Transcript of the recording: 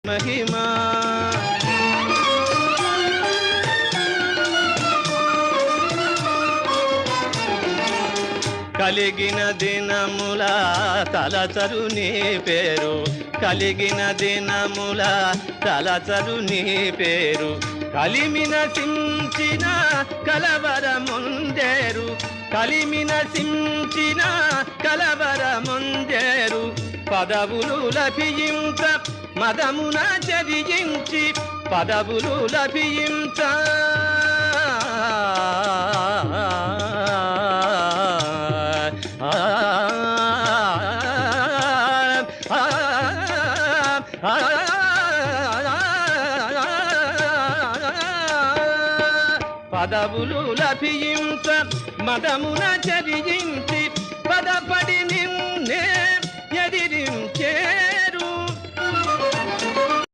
మహిమా కలిగిన దినముల తలచరు నీ పేరు, కలిగిన దినముల తలచరు నీ పేరు. కలిమిన సించిన కలవరముందేరు, కలిమిన సించిన కలవరముందేరు. పదవులు లభించ మదమున చదించి, పదవులు లభించ పదవులు లభించ మదమున చరించి, పదపడి నిన్నే ఎదిరించే